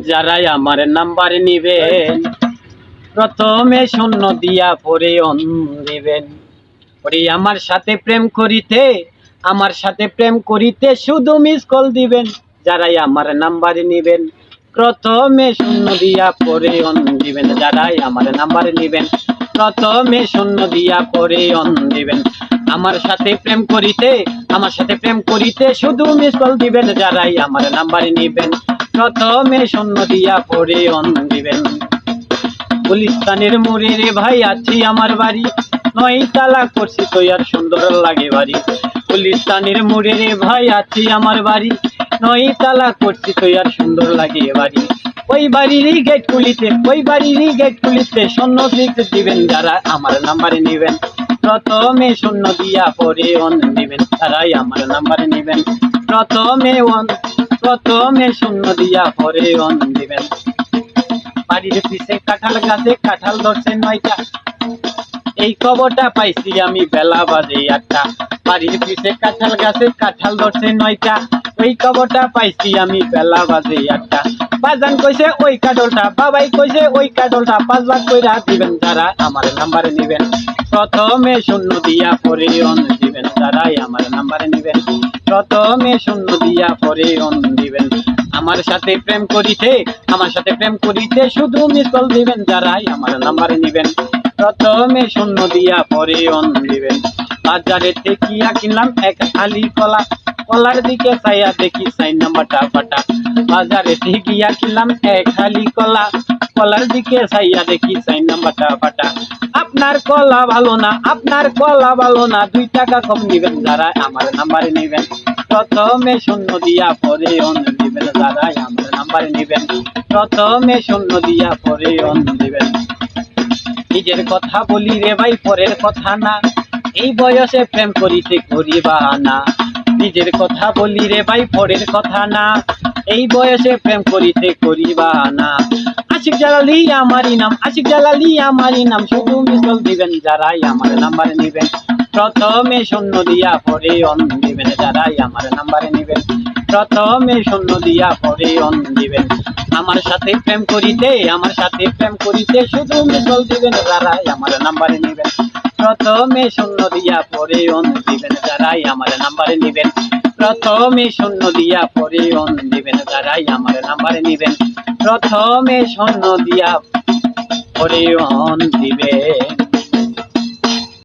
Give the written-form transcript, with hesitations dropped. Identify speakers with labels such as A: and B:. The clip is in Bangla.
A: যারাই আমার নাম্বার নিবেন প্রথমে শূন্য দিয়া পরে অন দিবেন। ওরে আমার সাথে প্রেম করিতে শুধু মিস কল দিবেন। যারাই আমার নাম্বার নিবেন প্রথমে শূন্য দিয়া পরে অন দিবেন। যারাই আমার নাম্বার নিবেন প্রথমে শূন্য দিয়া পরে অন দিবেন। আমার সাথে প্রেম করিতে শুধু মিস কল দিবেন। যারাই আমার নাম্বার নিবেন প্রথমে শূন্য দিয়া পরে অন দিবেন। গুলিস্তানের মোড়ে রে ভাই আছি আমার বাড়ি, 9 তালা করছি তো আর সুন্দর লাগে বাড়ি। গুলিস্তানের মোড়ে রে ভাই আছি আমার বাড়ি, 9 তালা করছি তো আর সুন্দর লাগে বাড়ি। ওই বাড়িরই গেট খুলিতে শূন্য সিক্স দিবেন। যারা আমার নাম্বার নিবেন প্রথমে শূন্য দিয়া পরে অন দিবেন। তারাই আমার নাম্বার নিবেন প্রথমে শূন্য দিয়া পরে অন দিবেন। বাড়ির পিছে কাঁঠাল গাছে কাঁঠাল ধরছে 9টা, এই খবরটা পাইছি আমি বেলা বাজে 8টা। বাড়ির পিছে কাঁঠাল গাছে কাঁঠাল ধরছে 9টা, ওই খবরটা পাইছি আমি বেলা বাজে 8টা। বাজান কইছে ওই কাঁঠালটা, বাবাই কইছে ওই কাঁঠালটা 5 ভাগ কইরা দিবেন। যারা আমার নাম্বার নিবেন প্রথমে শূন্য দিয়া পরে অন দিবেন। যারাই আমার নাম্বার নিবেন প্রথমে শূন্য দিয়া পরে অন দিবেন। আমার সাথে প্রেম করিতে শুধু মিস কল দিবেন। যারাই আমার নাম্বার নিবেন প্রথমে শূন্য দিয়া পরে অন দিবেন। বাজারে ঠেকিয়া কিনলাম এক থালি কলা, কলার দিকে চাইয়া দেখি 4 নাম্বারটা ফাটা। বাজারে ঠেকিয়া কিনলাম এক থালি কলা, কলার দিকে চাইয়া দেখি 4 নাম্বারটা ফাটা। আপনার কলা ভালো না 2 টাকা কম নিবেন। যারা আমার নাম্বার নিবেন প্রথমে শূন্য দিয়া পরে অন দিবেন। যারাই আমার নাম্বার নিবেন প্রথমে শূন্য দিয়া পরে অন দিবেন। নিজের কথা বলি রে ভাই পরের কথা না, এই বয়সে প্রেম করিতে করি বাহানা। নিজের কথা বলি রে ভাই পরের কথা না, এই বয়সে প্রেম করিতে করি বাহানা। আশিক জালালি আমারই নাম শুধু মিস কল দিবেন। যারাই আমার নাম্বার নিবেন প্রথমে শূন্য দিয়া পরে অন দিবেন। যারাই আমার নাম্বার নিবেন প্রথমে শূন্য দিয়া পরে অন দিবেন। আমার সাথে প্রেম করিতে শুধু মিস কল দিবেন। যারাই আমার নাম্বার নিবেন প্রথমে শূন্য দিয়া পরে অন দিবেন। যারাই আমার নাম্বার নিবেন প্রথমে শূন্য দিয়া পরে অন দিবেন। যারাই আমার নাম্বার নিবেন প্রথমে শূন্য দিয়া পরে অন দিবেন।